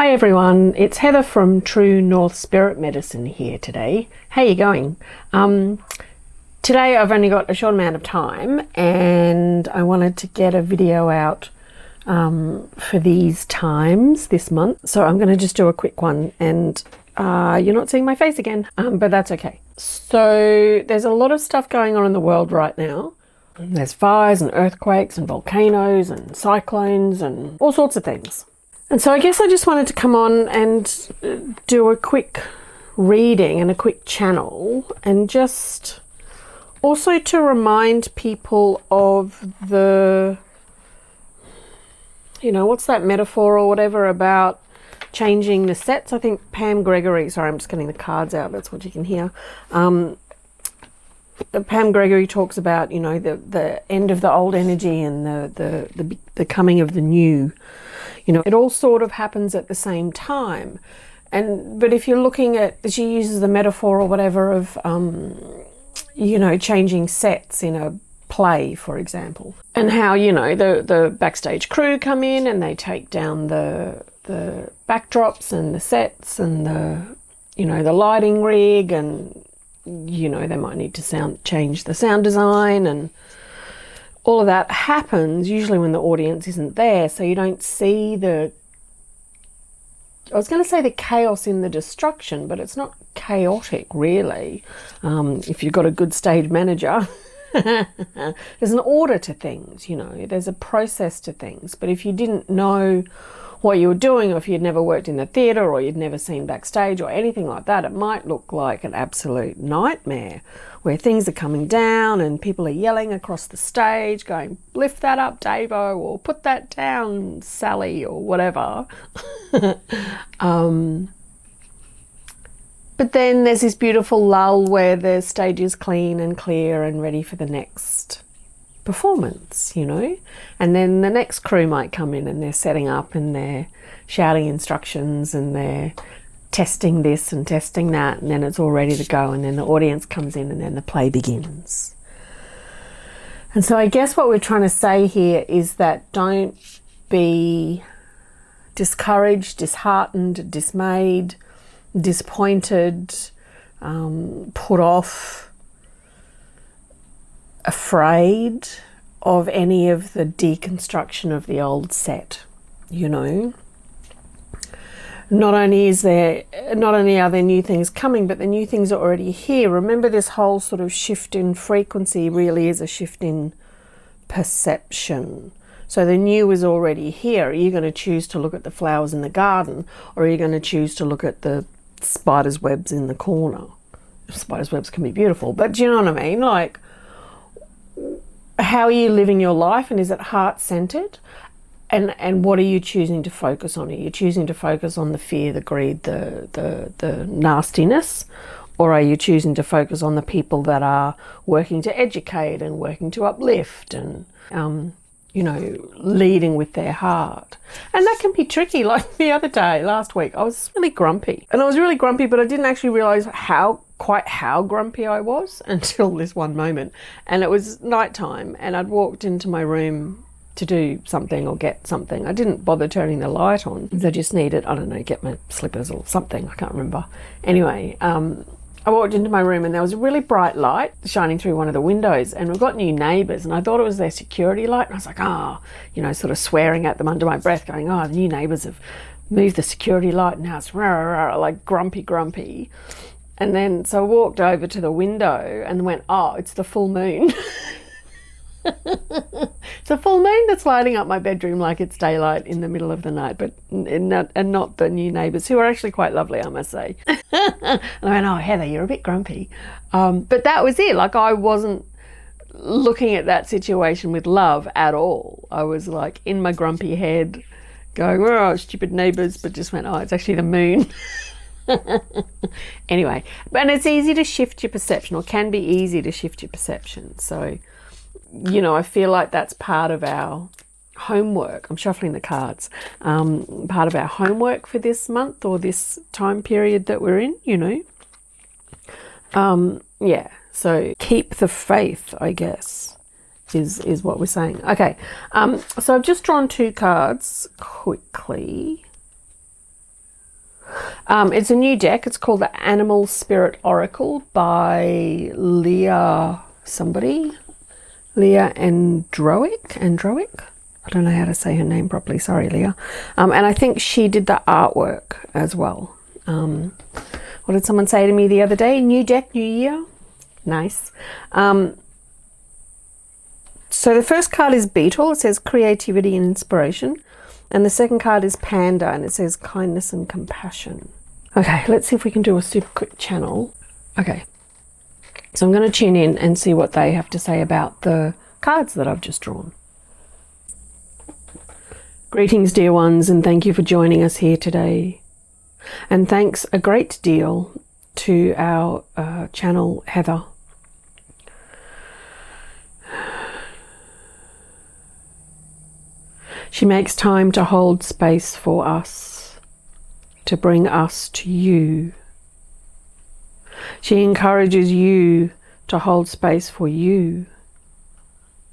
Hi everyone, it's Heather from True North Spirit Medicine here today. How you going? Today I've only got a short amount of time and I wanted to get a video out for these times this month. So I'm going to just do a quick one and you're not seeing my face again, but that's okay. So there's a lot of stuff going on in the world right now. There's fires and earthquakes and volcanoes and cyclones and all sorts of things. And so I guess I just wanted to come on and do a quick reading and a quick channel, and just also to remind people of the, what's that metaphor or whatever about changing the sets? I think Pam Gregory, sorry, I'm just getting the cards out, that's what you can hear. Pam Gregory talks about, the end of the old energy and the coming of the new. It all sort of happens at the same time. But if you're looking at, she uses the metaphor or whatever of, changing sets in a play, for example. And how, the backstage crew come in and they take down the backdrops and the sets and the lighting rig, and, they might need to change the sound design, and all of that happens usually when the audience isn't there, so you don't see I was going to say the chaos in the destruction, but it's not chaotic really. If you've got a good stage manager, there's an order to things, there's a process to things. But if you didn't know what you were doing, or if you'd never worked in the theatre, or you'd never seen backstage or anything like that, it might look like an absolute nightmare where things are coming down and people are yelling across the stage going, lift that up, Davo, or put that down, Sally, or whatever. But then there's this beautiful lull where the stage is clean and clear and ready for the next performance, and then the next crew might come in and they're setting up and they're shouting instructions and they're testing this and testing that, and then it's all ready to go, and then the audience comes in and then the play begins. And so I guess what we're trying to say here is that don't be discouraged, disheartened, dismayed, disappointed, put off, afraid of any of the deconstruction of the old set. Not only are there new things coming, but the new things are already here. Remember, this whole sort of shift in frequency really is a shift in perception. So the new is already here. Are you going to choose to look at the flowers in the garden, or are you going to choose to look at the spider's webs in the corner? Spider's webs can be beautiful, but do you know what I mean? Like, how are you living your life, and is it heart-centered? And what are you choosing to focus on? Are you choosing to focus on the fear, the greed, the nastiness? Or are you choosing to focus on the people that are working to educate and working to uplift and, leading with their heart? And that can be tricky. Like the other day, last week, I was really grumpy. And I was really grumpy, but I didn't actually realise quite how grumpy I was until this one moment. And it was nighttime and I'd walked into my room to do something or get something. I didn't bother turning the light on because I just needed, get my slippers or something. I can't remember. Anyway, I walked into my room and there was a really bright light shining through one of the windows, and we've got new neighbours, and I thought it was their security light, and I was like, sort of swearing at them under my breath going, the new neighbours have moved the security light, and now it's rah, rah, rah, like grumpy. And then so I walked over to the window and went, it's the full moon. It's a full moon that's lighting up my bedroom like it's daylight in the middle of the night, but not the new neighbours, who are actually quite lovely, I must say. And I went, Heather, you're a bit grumpy. But that was it. Like, I wasn't looking at that situation with love at all. I was like in my grumpy head going, stupid neighbours, but just went, it's actually the moon. Anyway, and it's easy to shift your perception, or can be easy to shift your perception. So, I feel like that's part of our homework. I'm shuffling the cards. Part of our homework for this month or this time period that we're in, so keep the faith, I guess, is what we're saying. Okay, so I've just drawn two cards quickly. It's a new deck. It's called the Animal Spirit Oracle by Leah Androic. I don't know how to say her name properly. Sorry, Leah. And I think she did the artwork as well. What did someone say to me the other day? New deck, new year. Nice. So the first card is Beetle. It says creativity and inspiration. And the second card is Panda, and it says kindness and compassion. Okay, let's see if we can do a super quick channel. Okay, so I'm going to tune in and see what they have to say about the cards that I've just drawn. Greetings, dear ones, and thank you for joining us here today. And thanks a great deal to our channel, Heather. She makes time to hold space for us, to bring us to you. She encourages you to hold space for you.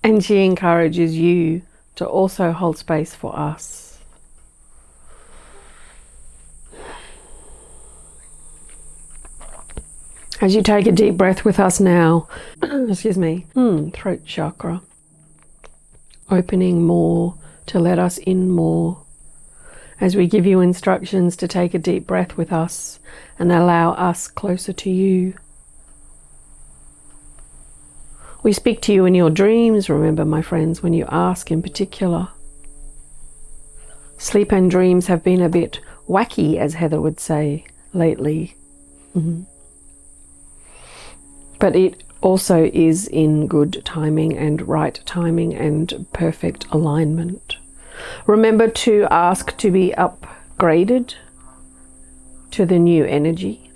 And she encourages you to also hold space for us. As you take a deep breath with us now, excuse me, throat chakra, opening more to let us in more. As we give you instructions to take a deep breath with us and allow us closer to you. We speak to you in your dreams, remember, my friends, when you ask in particular. Sleep and dreams have been a bit wacky, as Heather would say, lately. But it also is in good timing and right timing and perfect alignment. Remember to ask to be upgraded to the new energy.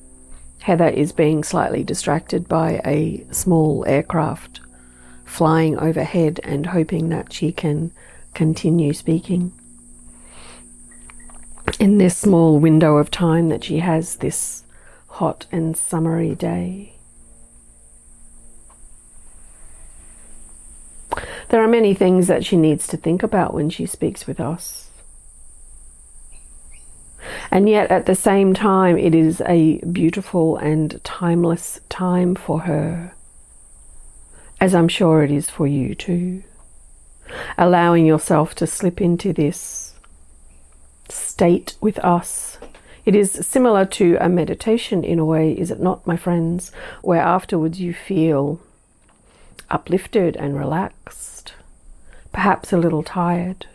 Heather is being slightly distracted by a small aircraft flying overhead and hoping that she can continue speaking. In this small window of time that she has this hot and summery day. There are many things that she needs to think about when she speaks with us. And yet at the same time, it is a beautiful and timeless time for her, as I'm sure it is for you too. Allowing yourself to slip into this state with us. It is similar to a meditation in a way, is it not, my friends, where afterwards you feel uplifted and relaxed, perhaps a little tired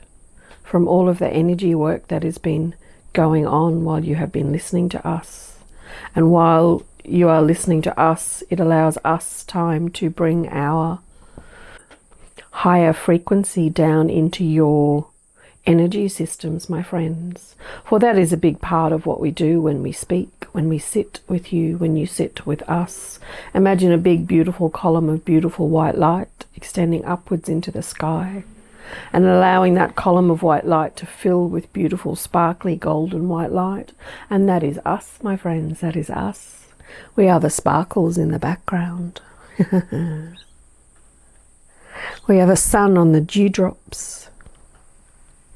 from all of the energy work that has been going on while you have been listening to us. And while you are listening to us, it allows us time to bring our higher frequency down into your energy systems, my friends. For that is a big part of what we do when we speak, when we sit with you, when you sit with us. Imagine a big, beautiful column of beautiful white light extending upwards into the sky and allowing that column of white light to fill with beautiful, sparkly, golden white light. And that is us, my friends, that is us. We are the sparkles in the background. We are the sun on the dewdrops,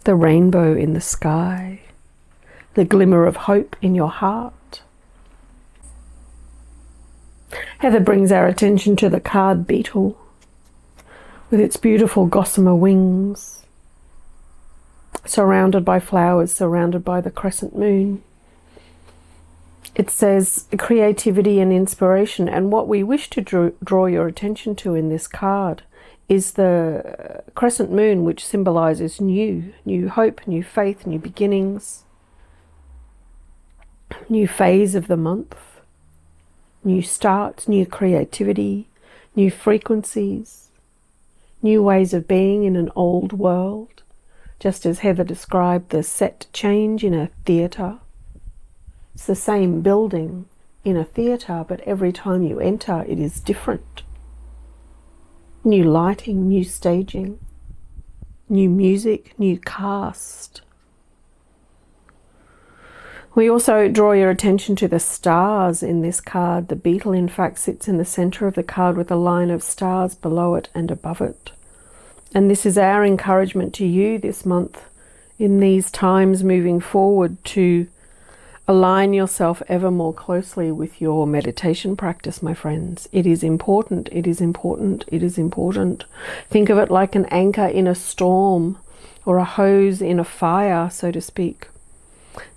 the rainbow in the sky, the glimmer of hope in your heart. Heather brings our attention to the card Beetle with its beautiful gossamer wings, surrounded by flowers, surrounded by the crescent moon. It says creativity and inspiration, and what we wish to draw your attention to in this card is the crescent moon, which symbolizes new hope, new faith, new beginnings, new phase of the month, new starts, new creativity, new frequencies, new ways of being in an old world, just as Heather described the set change in a theatre. It's the same building in a theatre, but every time you enter, it is different. New lighting, new staging, new music, new cast. We also draw your attention to the stars in this card. The beetle, in fact, sits in the center of the card with a line of stars below it and above it. And this is our encouragement to you this month in these times moving forward to Align yourself ever more closely with your meditation practice, my friends. It is important, it is important, it is important. Think of it like an anchor in a storm or a hose in a fire, so to speak.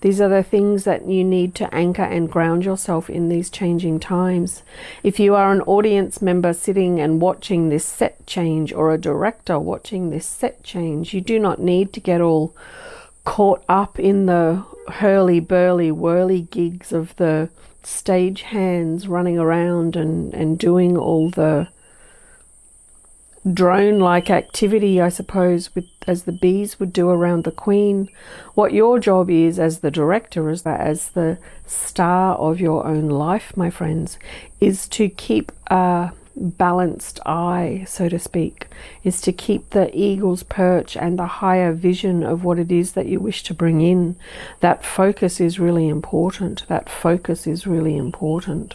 These are the things that you need to anchor and ground yourself in these changing times. If you are an audience member sitting and watching this set change, or a director watching this set change, you do not need to get all caught up in the hurly-burly whirly-gigs of the stage hands running around and doing all the drone-like activity, I suppose, as the bees would do around the queen. What your job is as the director, as the star of your own life, my friends, is to keep a balanced eye, so to speak, is to keep the eagle's perch and the higher vision of what it is that you wish to bring in. That focus is really important. That focus is really important.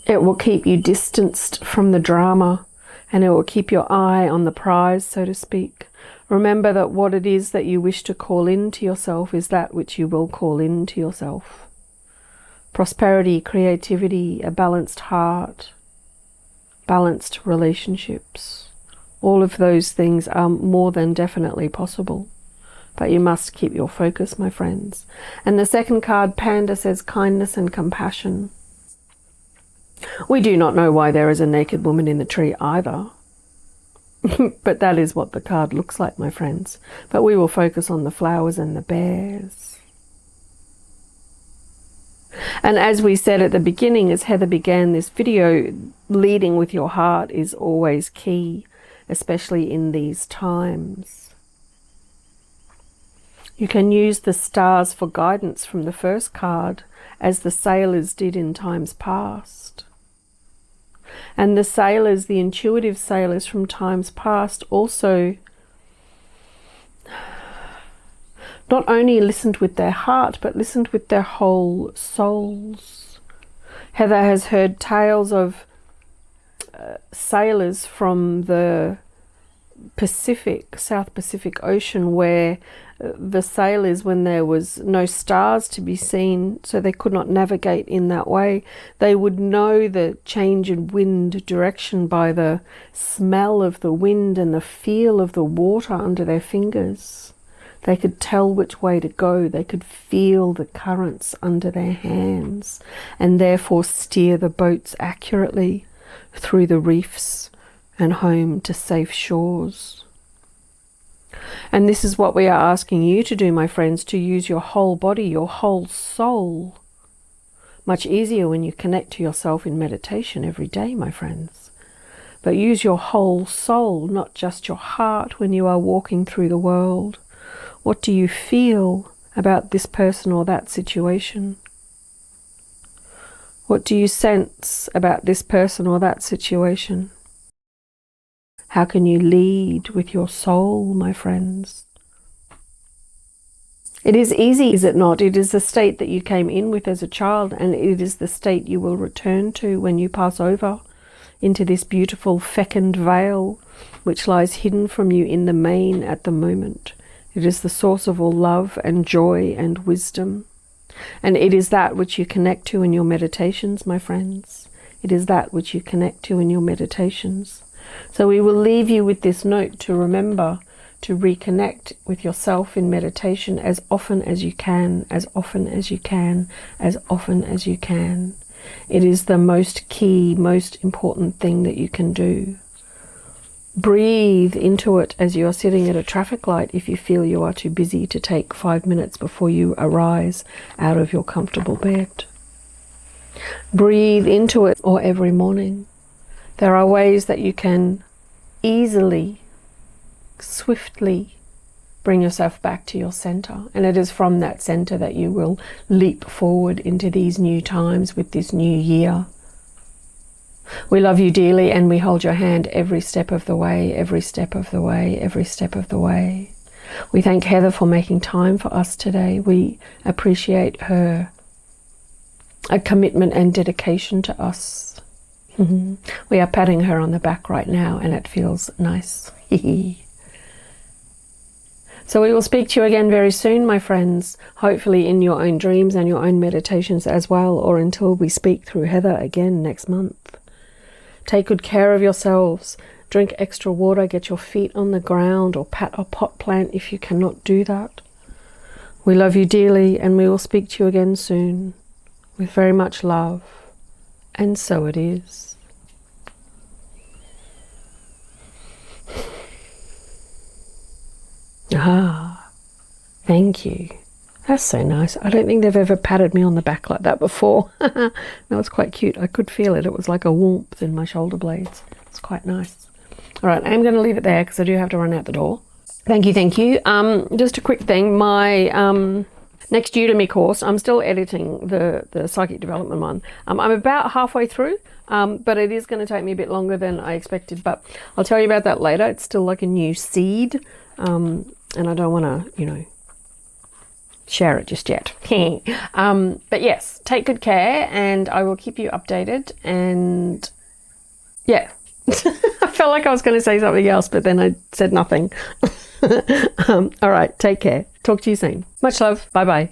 It will keep you distanced from the drama, and it will keep your eye on the prize, so to speak. Remember that what it is that you wish to call into yourself is that which you will call into yourself. Prosperity, creativity, a balanced heart, balanced relationships. All of those things are more than definitely possible. But you must keep your focus, my friends. And the second card, Panda, says kindness and compassion. We do not know why there is a naked woman in the tree either. But that is what the card looks like, my friends. But we will focus on the flowers and the bears. And as we said at the beginning, as Heather began this video, leading with your heart is always key, especially in these times. You can use the stars for guidance from the first card, as the sailors did in times past. And the sailors, the intuitive sailors from times past, also not only listened with their heart, but listened with their whole souls. Heather has heard tales of sailors from the Pacific, South Pacific Ocean, where the sailors, when there was no stars to be seen, so they could not navigate in that way, they would know the change in wind direction by the smell of the wind and the feel of the water under their fingers. They could tell which way to go. They could feel the currents under their hands and therefore steer the boats accurately through the reefs and home to safe shores. And this is what we are asking you to do, my friends, to use your whole body, your whole soul. Much easier when you connect to yourself in meditation every day, my friends. But use your whole soul, not just your heart, when you are walking through the world. What do you feel about this person or that situation? What do you sense about this person or that situation? How can you lead with your soul, my friends? It is easy, is it not? It is the state that you came in with as a child, and it is the state you will return to when you pass over into this beautiful fecund veil which lies hidden from you in the main at the moment. It is the source of all love and joy and wisdom. And it is that which you connect to in your meditations, my friends. It is that which you connect to in your meditations. So we will leave you with this note to remember to reconnect with yourself in meditation as often as you can, as often as you can, as often as you can. It is the most key, most important thing that you can do. Breathe into it as you are sitting at a traffic light if you feel you are too busy to take 5 minutes before you arise out of your comfortable bed. Breathe into it, or every morning. There are ways that you can easily, swiftly bring yourself back to your center. And it is from that center that you will leap forward into these new times with this new year. We love you dearly, and we hold your hand every step of the way, every step of the way, every step of the way. We thank Heather for making time for us today. We appreciate her commitment and dedication to us. We are patting her on the back right now, and it feels nice. So we will speak to you again very soon, my friends, hopefully in your own dreams and your own meditations as well, or until we speak through Heather again next month. Take good care of yourselves. Drink extra water, get your feet on the ground, or pat a pot plant if you cannot do that. We love you dearly, and we will speak to you again soon with very much love. And so it is. Ah, thank you. That's so nice. I don't think they've ever patted me on the back like that before. No, it's quite cute. I could feel it. It was like a warmth in my shoulder blades. It's quite nice. All right, I'm going to leave it there because I do have to run out the door. Thank you, thank you. Just a quick thing. My next Udemy course, I'm still editing the psychic development one. I'm about halfway through, but it is going to take me a bit longer than I expected. But I'll tell you about that later. It's still like a new seed, and I don't want to, you know, share it just yet. But yes, take good care, and I will keep you updated. And yeah. I felt like I was going to say something else, but then I said nothing. All right, take care. Talk to you soon. Much love. Bye-bye.